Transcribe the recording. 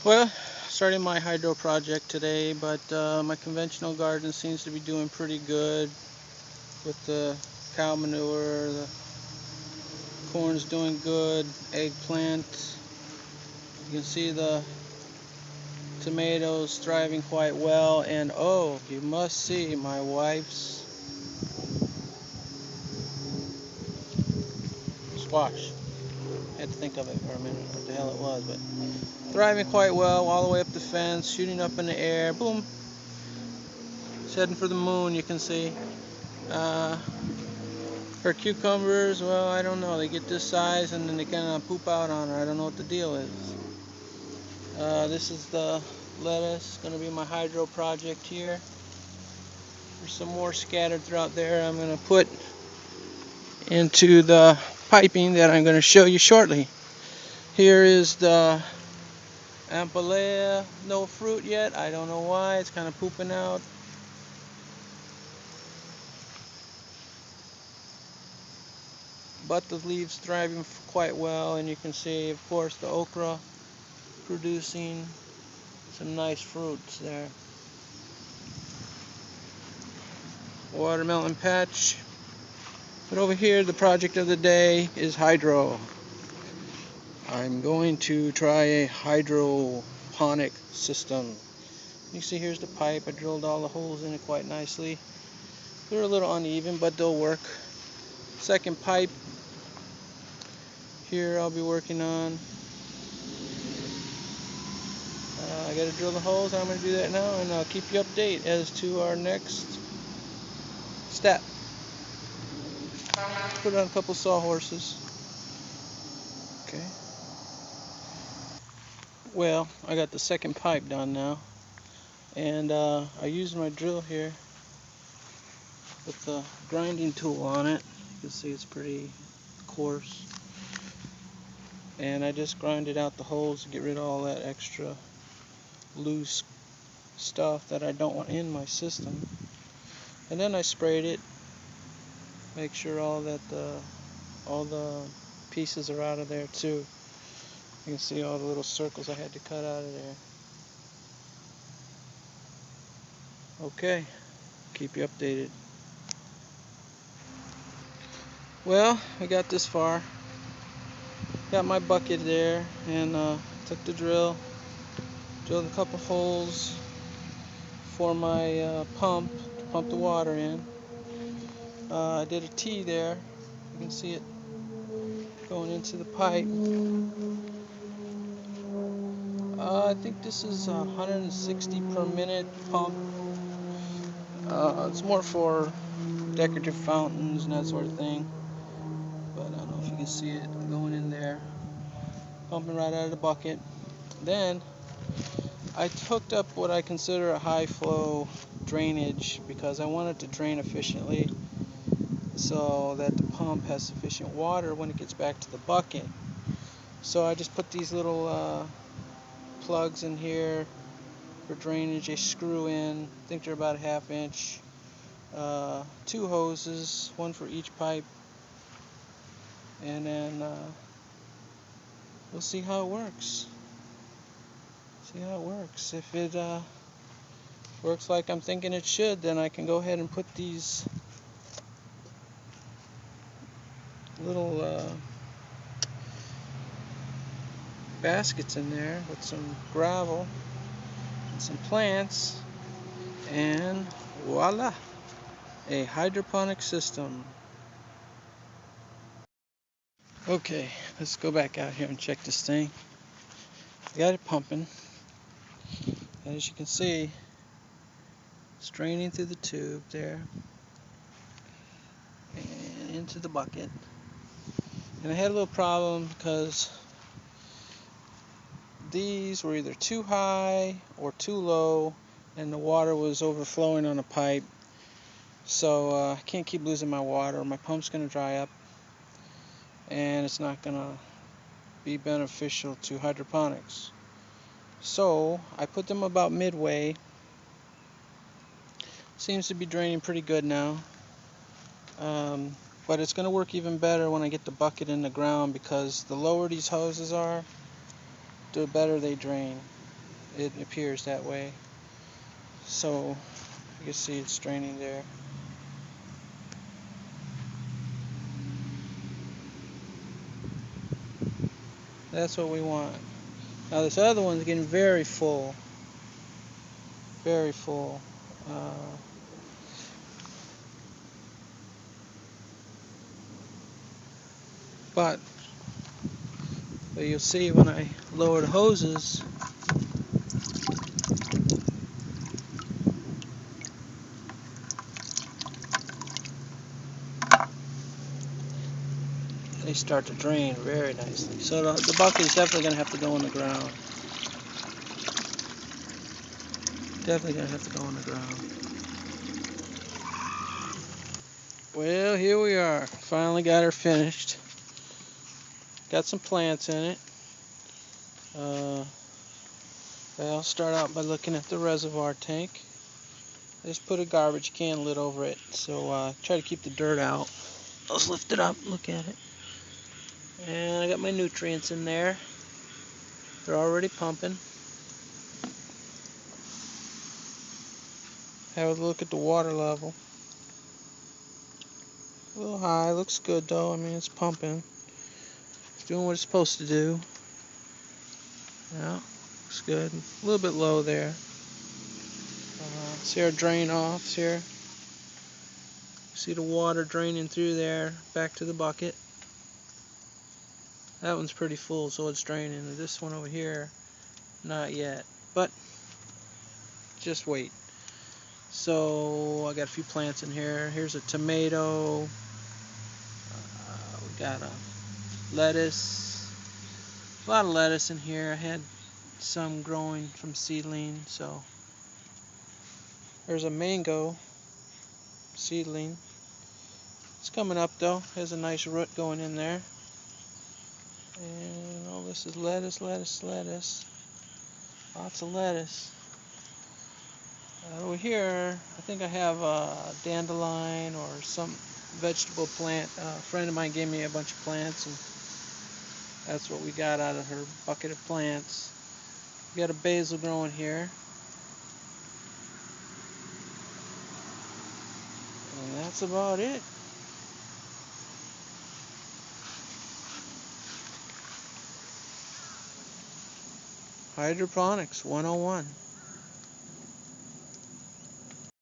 Well, starting my hydro project today, but my conventional garden seems to be doing pretty good with the cow manure. The corn's doing good, eggplant. You can see the tomatoes thriving quite well, and oh, you must see my wife's squash. I had to think of it for a minute, what the hell it was, but thriving quite well, all the way up the fence, shooting up in the air, boom. It's heading for the moon, you can see. Her cucumbers, well, I don't know. They get this size and then they kind of poop out on her. I don't know what the deal is. This is the lettuce, going to be my hydro project here. There's some more scattered throughout there I'm going to put into the piping that I'm going to show you shortly. Here is the ampalaya, no fruit yet. I don't know why, it's kind of pooping out. But the leaves thriving quite well, and you can see, of course, the okra producing some nice fruits there. Watermelon patch. But over here, the project of the day is hydro. I'm going to try a hydroponic system. You see, here's the pipe. I drilled all the holes in it quite nicely. They're a little uneven, but they'll work. Second pipe here I'll be working on. I gotta drill the holes. I'm gonna do that now, and I'll keep you updated as to our next step. Put on a couple sawhorses. Okay. Well, I got the second pipe done now, and I used my drill here with the grinding tool on it. You can see it's pretty coarse, and I just grinded out the holes to get rid of all that extra loose stuff that I don't want in my system. And then I sprayed it, make sure all the pieces are out of there too. You can see all the little circles I had to cut out of there. Okay, keep you updated. Well, I got this far. Got my bucket there, and took the drilled a couple holes for my pump to pump the water in. I did a T there. You can see it going into the pipe. I think this is 160 per minute pump. It's more for decorative fountains and that sort of thing. But I don't know if you can see it going in there, pumping right out of the bucket. Then I hooked up what I consider a high flow drainage because I want it to drain efficiently so that the pump has sufficient water when it gets back to the bucket. So I just put these little plugs in here for drainage. They screw in, I think they're about a 1/2 inch. 2 hoses, one for each pipe, and then we'll see how it works. If it works like I'm thinking it should, then I can go ahead and put these little baskets in there with some gravel and some plants, and voila, a hydroponic system. Okay, let's go back out here and check this thing. I got it pumping. As you can see, it's draining through the tube there and into the bucket. And I had a little problem because these were either too high or too low, and the water was overflowing on the pipe. So I can't keep losing my water. My pump's going to dry up, and it's not going to be beneficial to hydroponics. So I put them about midway. Seems to be draining pretty good now. But it's going to work even better when I get the bucket in the ground, because the lower these hoses are, the better they drain. it appears that way. So you can see it's draining there. That's what we want. Now this other one's getting very full. Very full. But you'll see when I lower the hoses, they start to drain very nicely. So the bucket is definitely going to have to go on the ground. Definitely going to have to go on the ground. Well, here we are. Finally got her finished. Got some plants in it. I'll start out by looking at the reservoir tank. I just put a garbage can lid over it, so try to keep the dirt out. Let's lift it up, look at it. And I got my nutrients in there. They're already pumping. Have a look at the water level. A little high, looks good though. I mean, it's pumping. It's doing what it's supposed to do. Yeah, looks good. A little bit low there. See our drain offs here. See the water draining through there, back to the bucket. That one's pretty full, so it's draining. This one over here, not yet. But just wait. So I got a few plants in here. Here's a tomato. We got a lettuce. A lot of lettuce in here. I had some growing from seedling. So there's a mango seedling. It's coming up though. There's a nice root going in there. And all this is lettuce, lettuce, lettuce. Lots of lettuce. Over here, I think I have a dandelion or some vegetable plant. A friend of mine gave me a bunch of plants, and that's what we got out of her bucket of plants. We got a basil growing here. And that's about it. Hydroponics 101.